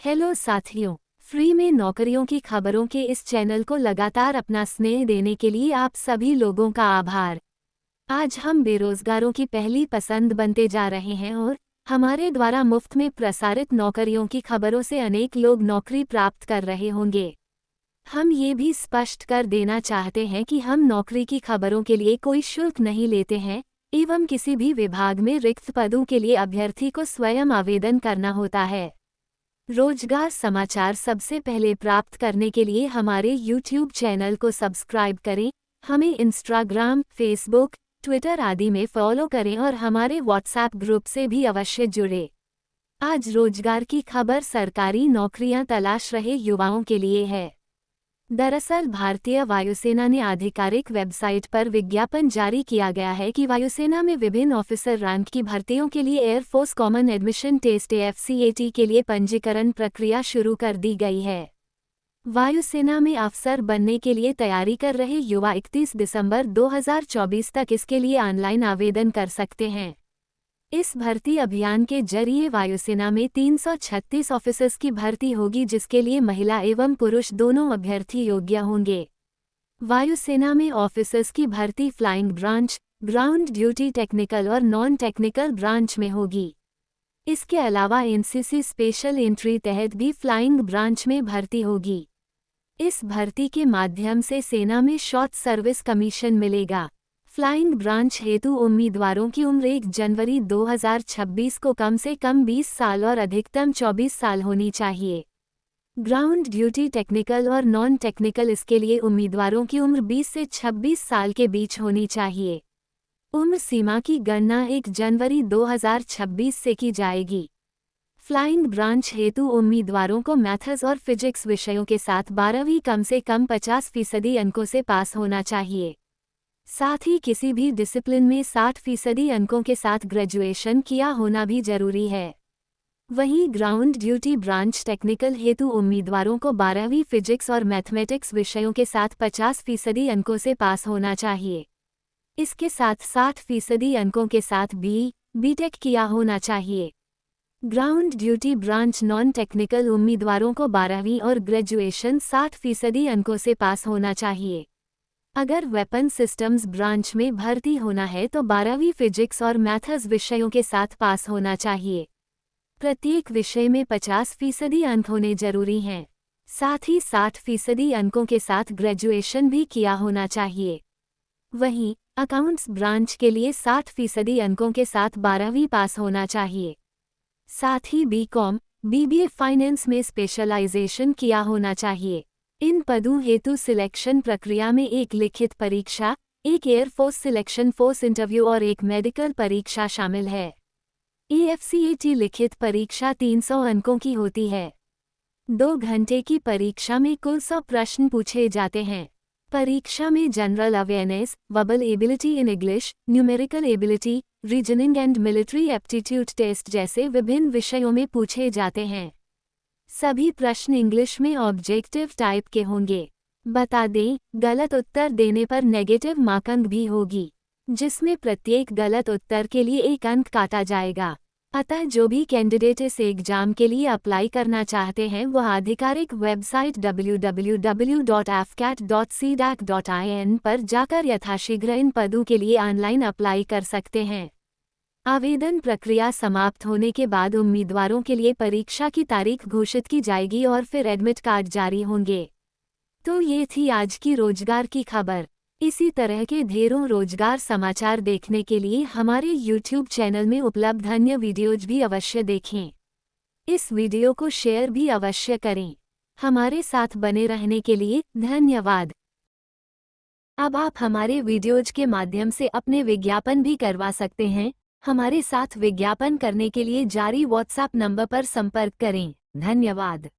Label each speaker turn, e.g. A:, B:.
A: Hello साथियों, free में नौकरियों की खबरों के इस चैनल को लगातार अपना स्नेह देने के लिए आप सभी लोगों का आभार। आज हम बेरोजगारों की पहली पसंद बनते जा रहे हैं और हमारे द्वारा मुफ्त में प्रसारित नौकरियों की खबरों से अनेक लोग नौकरी प्राप्त कर रहे होंगे। हम ये भी स्पष्ट कर देना चाहते हैं कि हम नौकरी की खबरों के लिए कोई शुल्क नहीं लेते हैं एवं किसी भी विभाग में रिक्त पदों के लिए अभ्यर्थी को स्वयं आवेदन करना होता है। रोजगार समाचार सबसे पहले प्राप्त करने के लिए हमारे YouTube चैनल को सब्सक्राइब करें, हमें इंस्टाग्राम, फेसबुक, ट्विटर आदि में फॉलो करें और हमारे व्हाट्सएप ग्रुप से भी अवश्य जुड़े। आज रोजगार की खबर सरकारी नौकरियां तलाश रहे युवाओं के लिए है। दरअसल भारतीय वायुसेना ने आधिकारिक वेबसाइट पर विज्ञापन जारी किया गया है कि वायुसेना में विभिन्न ऑफिसर रैंक की भर्तियों के लिए air force common admission test AFCAT के लिए पंजीकरण प्रक्रिया शुरू कर दी गई है। वायुसेना में अफसर बनने के लिए तैयारी कर रहे युवा 31 दिसंबर 2024 तक इसके लिए ऑनलाइन आवेदन कर सकते हैं। इस भर्ती अभियान के जरिए वायुसेना में 336 ऑफिसर्स की भर्ती होगी, जिसके लिए महिला एवं पुरुष दोनों अभ्यर्थी योग्य होंगे। वायुसेना में ऑफिसर्स की भर्ती flying branch, ground duty technical और नॉन टेक्निकल ब्रांच में होगी। इसके अलावा NCC स्पेशल एंट्री तहत भी फ्लाइंग ब्रांच में भर्ती होगी। इस भर्ती के माध्यम से सेना में शॉर्ट सर्विस कमीशन मिलेगा। फ्लाइंग ब्रांच हेतु उम्मीदवारों की उम्र 1 जनवरी 2026 को कम से कम 20 साल और अधिकतम 24 साल होनी चाहिए। ग्राउंड ड्यूटी टेक्निकल और नॉन टेक्निकल इसके लिए उम्मीदवारों की उम्र 20 से 26 साल के बीच होनी चाहिए। उम्र सीमा की गणना 1 जनवरी 2026 से की जाएगी। फ्लाइंग ब्रांच हेतु उम्मीदवारों को मैथ्स और फिजिक्स विषयों के साथ 12वीं कम से कम 50% अंकों से पास होना चाहिए। साथ ही किसी भी डिसिप्लिन में 60% अंकों के साथ ग्रेजुएशन किया होना भी जरूरी है। वहीं ग्राउंड ड्यूटी ब्रांच टेक्निकल हेतु उम्मीदवारों को 12वीं फिजिक्स और मैथमेटिक्स विषयों के साथ 50% अंकों से पास होना चाहिए। इसके साथ 60% अंकों के साथ BTech किया होना चाहिए। Ground duty branch non technical उम्मीदवारों को 12वीं और ग्रेजुएशन 60% अंकों से पास होना चाहिए। अगर वेपन सिस्टम्स ब्रांच में भर्ती होना है तो 12वीं फिजिक्स और मैथ्स विषयों के साथ पास होना चाहिए। प्रत्येक विषय में 50% अंक होने जरूरी हैं। साथ ही 60% अंकों के साथ ग्रेजुएशन भी किया होना चाहिए। वहीं अकाउंट्स ब्रांच के लिए 60% अंकों के साथ 12वीं पास होना चाहिए। साथ ही BCom, BBA फाइनेंस में स्पेशलाइजेशन किया होना चाहिए। इन पदों हेतु सिलेक्शन प्रक्रिया में एक लिखित परीक्षा, एक एयरफोर्स सिलेक्शन फोर्स इंटरव्यू और एक मेडिकल परीक्षा शामिल है। AFCAT लिखित परीक्षा 300 अंकों की होती है। 2 घंटे की परीक्षा में कुल 100 प्रश्न पूछे जाते हैं। परीक्षा में general awareness, verbal ability in English, numerical ability, reasoning and military aptitude test जैसे विभिन्न विषयों में पूछे जाते हैं। सभी प्रश्न इंग्लिश में ऑब्जेक्टिव टाइप के होंगे। बता दें, गलत उत्तर देने पर नेगेटिव मार्किंग भी होगी, जिसमें प्रत्येक गलत उत्तर के लिए 1 अंक काटा जाएगा। अतः जो भी कैंडिडेट इस एग्जाम के लिए अप्लाई करना चाहते हैं वह आधिकारिक वेबसाइट www.afcat.cdac.in पर जाकर यथाशीघ्र इन पदों के लिए ऑनलाइन अप्लाई कर सकते हैं। आवेदन प्रक्रिया समाप्त होने के बाद उम्मीदवारों के लिए परीक्षा की तारीख घोषित की जाएगी और फिर एडमिट कार्ड जारी होंगे। तो ये थी आज की रोजगार की खबर। इसी तरह के ढेरों रोजगार समाचार देखने के लिए हमारे YouTube चैनल में उपलब्ध अन्य वीडियोज भी अवश्य देखें। इस वीडियो को शेयर भी अवश्य करें। हमारे साथ बने रहने के लिए धन्यवाद। अब आप हमारे वीडियोज के माध्यम से अपने विज्ञापन भी करवा सकते हैं। हमारे साथ विज्ञापन करने के लिए जारी WhatsApp नंबर पर संपर्क करें। धन्यवाद।